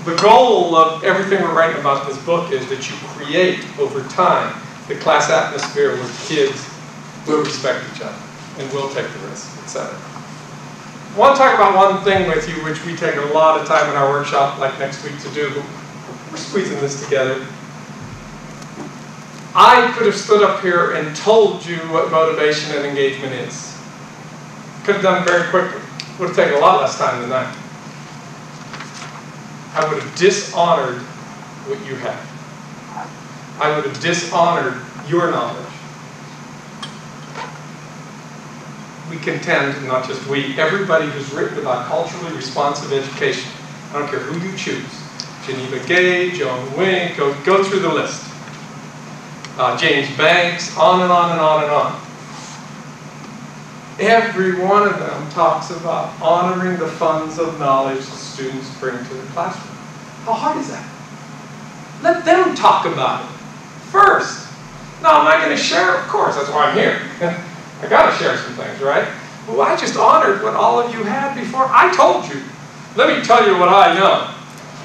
The goal of everything we're writing about in this book is that you create, over time, the class atmosphere where kids will respect each other and will take the risk, etc. I want to talk about one thing with you, which we take a lot of time in our workshop, like next week, to do, but we're squeezing this together. I could have stood up here and told you what motivation and engagement is. Could have done it very quickly. Would have taken a lot less time than that. I would have dishonored what you have. I would have dishonored your knowledge. We contend, not just we, everybody who's written about culturally responsive education. I don't care who you choose. Geneva Gay, Joan Wink, go through the list. James Banks, on and on and on and on. Every one of them talks about honoring the funds of knowledge the students bring to the classroom. How hard is that? Let them talk about it first. Now, am I going to share? Of course, that's why I'm here. I got to share some things, right? Well, I just honored what all of you had before. I told you. Let me tell you what I know.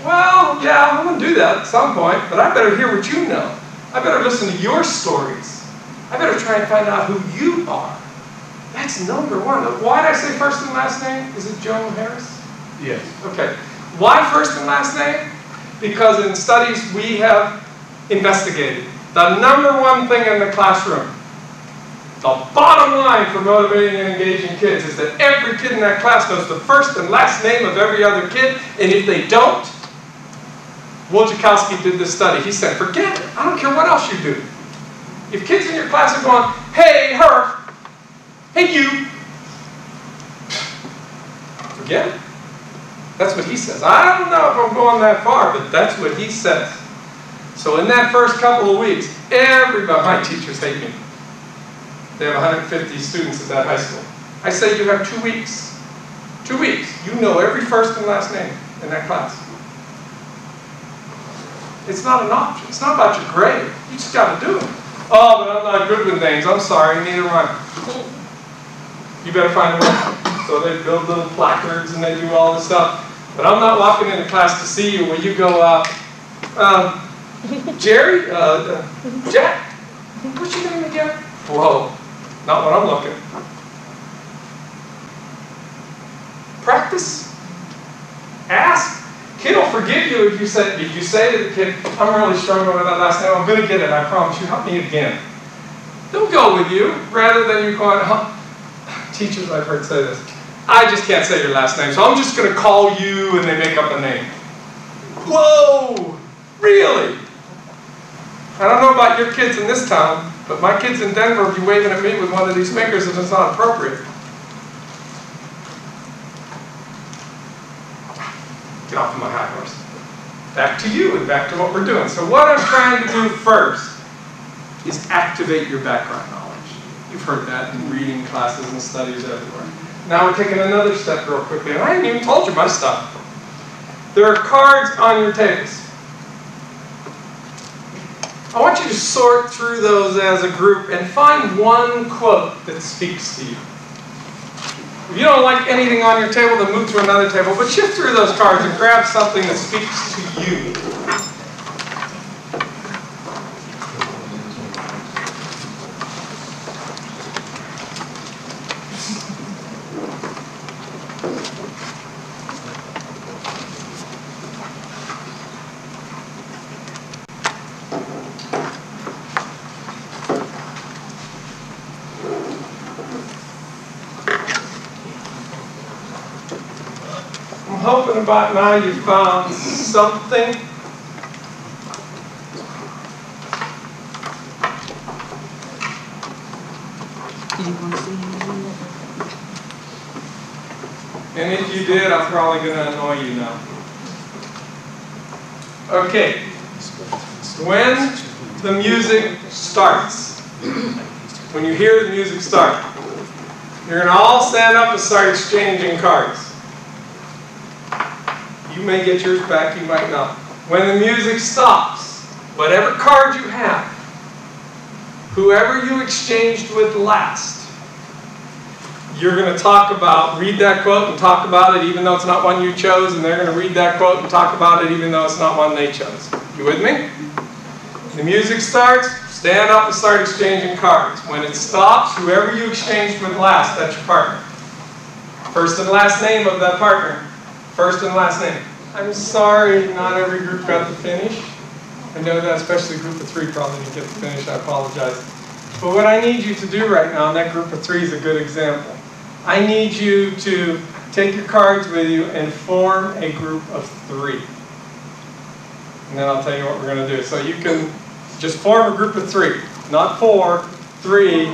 Well, yeah, I'm going to do that at some point, but I better hear what you know. I better listen to your stories. I better try and find out who you are. That's number one. Why did I say first and last name? Is it Joan Harris? Yes. Okay. Why first and last name? Because in studies we have investigated. The number one thing in the classroom, the bottom line for motivating and engaging kids, is that every kid in that class knows the first and last name of every other kid, and if they don't, Wojciechowski did this study. He said, forget it. I don't care what else you do. If kids in your class are going, hey, her, hey, you, forget it. That's what he says. I don't know if I'm going that far, but that's what he says. So in that first couple of weeks, everybody, my teachers hate me. They have 150 students at that high school. I say you have 2 weeks. 2 weeks. You know every first and last name in that class. It's not an option. It's not about your grade. You just got to do it. Oh, but I'm not good with names. I'm sorry, neither am I. You better find a way. So they build little placards and they do all this stuff. But I'm not walking into class to see you when you go, Jerry, Jack, what's your name again? Whoa, not when I'm looking. Practice. Ask. Kid will forgive you if you say to the kid, I'm really struggling with that last name. I'm going to get it. I promise you. Help me again. They'll go with you rather than you going, oh. Teachers I've heard say this. I just can't say your last name, so I'm just going to call you, and they make up a name. Whoa! Really? I don't know about your kids in this town, but my kids in Denver will be waving at me with one of these fingers if it's not appropriate. Get off of my high horse. Back to you and back to what we're doing. So what I'm trying to do first is activate your background knowledge. You've heard that in reading classes and studies everywhere. Now we're taking another step real quickly, and I haven't even told you my stuff. There are cards on your tables. I want you to sort through those as a group and find one quote that speaks to you. If you don't like anything on your table, then move to another table, but shift through those cards and grab something that speaks to you. Hoping about now you found something. And if you did, I'm probably going to annoy you now. Okay. When the music starts, when you hear the music start, you're going to all stand up and start exchanging cards. You may get yours back, you might not. When the music stops, whatever card you have, whoever you exchanged with last, you're going to talk about, read that quote and talk about it even though it's not one you chose, and they're going to read that quote and talk about it even though it's not one they chose. You with me? The music starts, stand up and start exchanging cards. When it stops, whoever you exchanged with last, that's your partner. First and last name of that partner. First and last name. I'm sorry, not every group got the finish. I know that, especially group of 3 probably didn't get the finish. I apologize. But what I need you to do right now, and that group of 3 is a good example. I need you to take your cards with you and form a group of 3. And then I'll tell you what we're going to do. So you can just form a group of 3. Not 4, 3.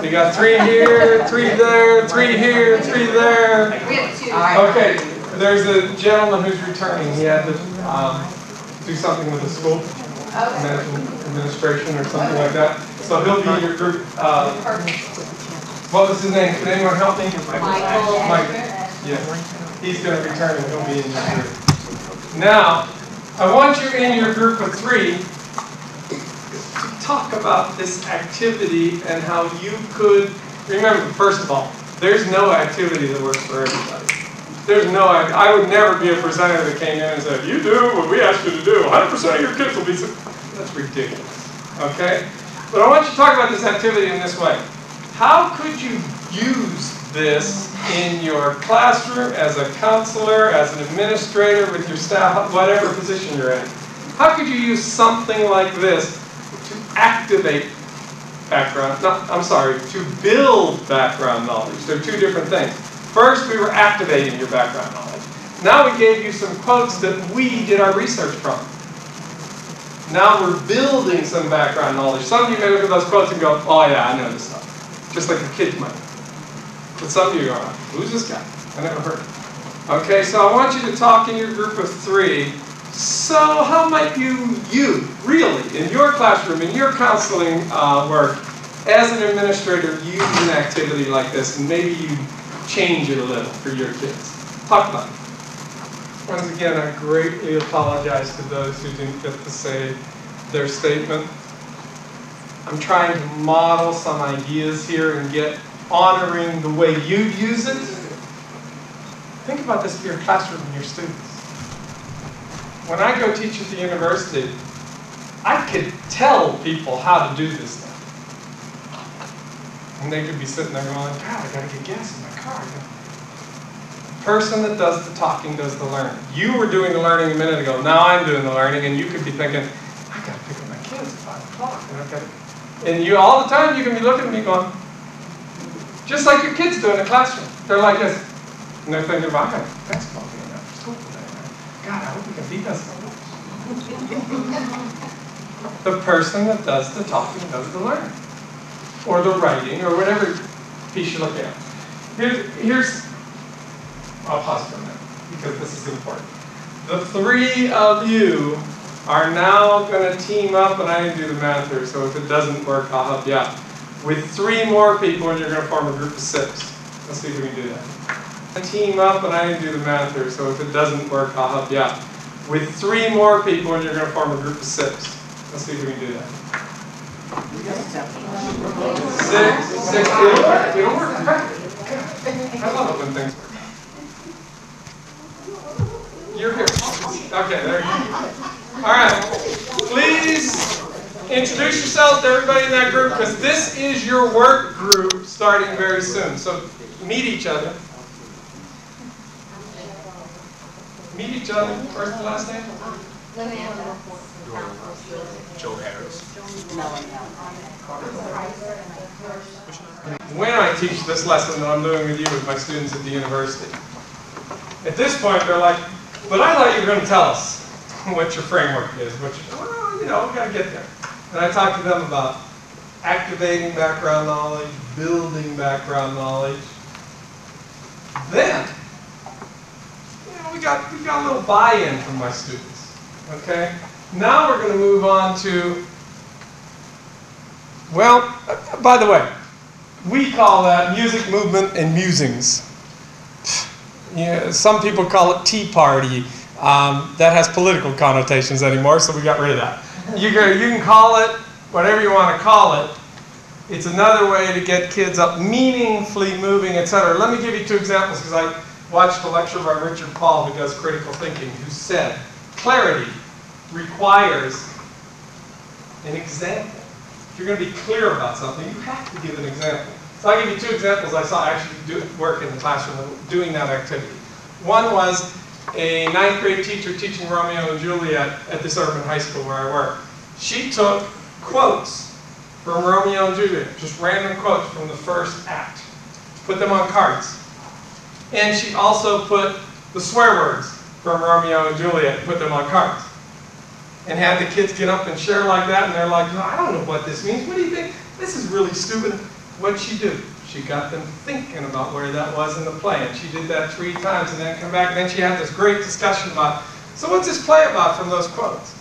You got 3 here, 3 there, 3 here, 3 there. We have 2. Okay, there's a gentleman who's returning. He had to do something with the school administration or something like that. So he'll be in your group. What was his name? Can anyone help me? Michael. Yeah. He's going to return and he'll be in your group. Now, I want you in your group of 3 to talk about this activity and how you could, remember, first of all, there's no activity that works for everybody. There's no, I would never be a presenter that came in and said, you do what we asked you to do. 100% of your kids will be, that's ridiculous, okay? But I want you to talk about this activity in this way. How could you use this in your classroom, as a counselor, as an administrator, with your staff, whatever position you're in? How could you use something like this to activate background, to build background knowledge? They're 2 different things. First, we were activating your background knowledge. Now we gave you some quotes that we did our research from. Now we're building some background knowledge. Some of you may look at those quotes and go, oh yeah, I know this stuff. Just like the kids might. But some of you go, who's this guy? I never heard of him. Okay, so I want you to talk in your group of 3. So how might you really, in your classroom, in your counseling work, as an administrator, use an activity like this, and maybe you change it a little for your kids? Talk about it. Once again, I greatly apologize to those who didn't get to say their statement. I'm trying to model some ideas here and get honoring the way you'd use it. Think about this for your classroom and your students. When I go teach at the university, I could tell people how to do this stuff. And they could be sitting there going, God, I got to get gas in my car. The person that does the talking does the learning. You were doing the learning a minute ago. Now I'm doing the learning, and you could be thinking, I got to pick up my kids at 5 o'clock. And you, all the time, you can be looking at me going, just like your kids do in the classroom. They're like this. And they're thinking, well, I got a basketball game after school today. God, I hope we can beat us. The person that does the talking does the learning. Or the writing, or whatever piece you look at. Here's I'll pause for a minute, because this is important. The 3 of you are now going to team up, and I didn't do the math here, so if it doesn't work, I'll help you out. With 3 more people, and you're going to form a group of 6. Let's see if we can do that. Team up, and I didn't do the math here, so if it doesn't work, I'll help you out. With 3 more people, and you're going to form a group of 6. Let's see if we can do that. 6, it'll work. I love it when things work. You're here. Okay, there you go. All right. Please introduce yourselves to everybody in that group, because this is your work group starting very soon. So meet each other. Meet each other. First and last name? Joe Harris. When I teach this lesson that I'm doing with you with my students at the university, at this point they're like, but I thought you were going to tell us what your framework is. Well, you know, we've got to get there. And I talk to them about activating background knowledge, building background knowledge. Then, you know, we got a little buy-in from my students. Okay? Now we're going to move on to, well, by the way, we call that music, movement, and musings. Yeah, some people call it Tea Party. That has political connotations anymore, so we got rid of that. You can call it whatever you want to call it, It's another way to get kids up meaningfully moving, etc. Let me give you two examples, because I watched a lecture by Richard Paul, who does critical thinking, who said, clarity requires an example. If you're going to be clear about something, you have to give an example. So I'll give you two examples I saw actually work in the classroom doing that activity. One was a 9th grade teacher teaching Romeo and Juliet at this urban high school where I work. She took quotes from Romeo and Juliet, just random quotes from the first act, put them on cards. And she also put the swear words from Romeo and Juliet and put them on cards. And had the kids get up and share like that, and they're like, no, I don't know what this means. What do you think? This is really stupid. What'd she do? She got them thinking about where that was in the play, and she did that 3 times, and then come back, and then she had this great discussion about, so what's this play about from those quotes?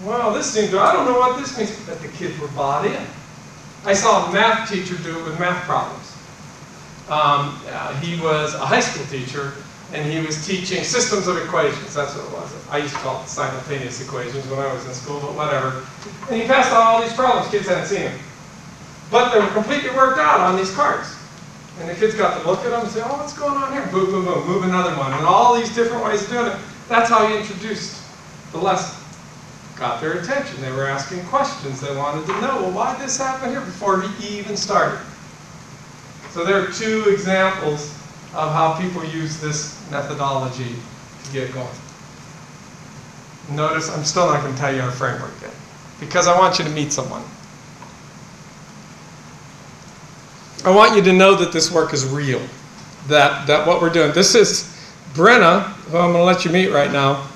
Well, this seems to, I don't know what this means, but the kids were bought in. I saw a math teacher do it with math problems. He was a high school teacher, and he was teaching systems of equations. That's what it was. I used to call it simultaneous equations when I was in school, but whatever. And he passed on all these problems. Kids hadn't seen them. But they were completely worked out on these cards. And the kids got to look at them and say, oh, what's going on here? Boom, boom, boom, move another one. And all these different ways of doing it. That's how he introduced the lesson. Got their attention. They were asking questions. They wanted to know, well, why did this happen here before he even started? So there are two examples of how people use this methodology to get going. Notice I'm still not going to tell you our framework yet, because I want you to meet someone. I want you to know that this work is real, that what we're doing. This is Brenna, who I'm going to let you meet right now,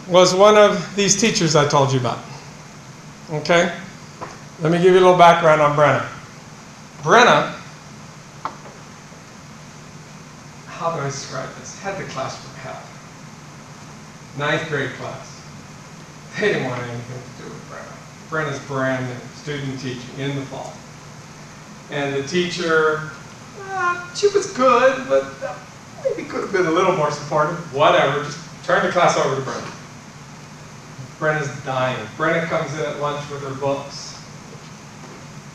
was one of these teachers I told you about. Okay? Let me give you a little background on Brenna. Brenna, how do I describe this? Had the class for hell. 9th grade class. They didn't want anything to do with Brenna. Brenna's brand new, student teaching in the fall. And the teacher, she was good, but maybe could have been a little more supportive. Whatever, just turn the class over to Brenna. Brenna's dying. Brenna comes in at lunch with her books.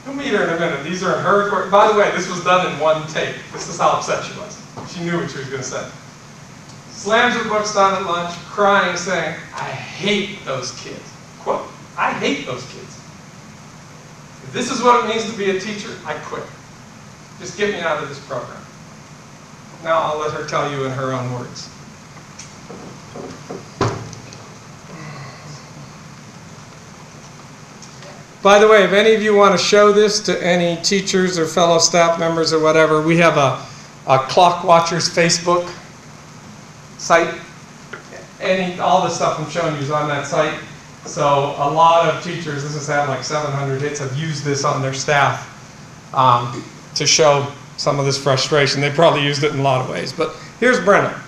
You'll meet her in a minute. These are in her court. By the way, this was done in one take. This is how upset she was. She knew what she was going to say. Slams her books down at lunch, crying, saying, I hate those kids. Quote, I hate those kids. If this is what it means to be a teacher, I quit. Just get me out of this program. Now I'll let her tell you in her own words. By the way, if any of you want to show this to any teachers or fellow staff members or whatever, we have a Clock Watchers Facebook site. All the stuff I'm showing you is on that site. So a lot of teachers, this has had like 700 hits, have used this on their staff to show some of this frustration. They probably used it in a lot of ways. But here's Brenna.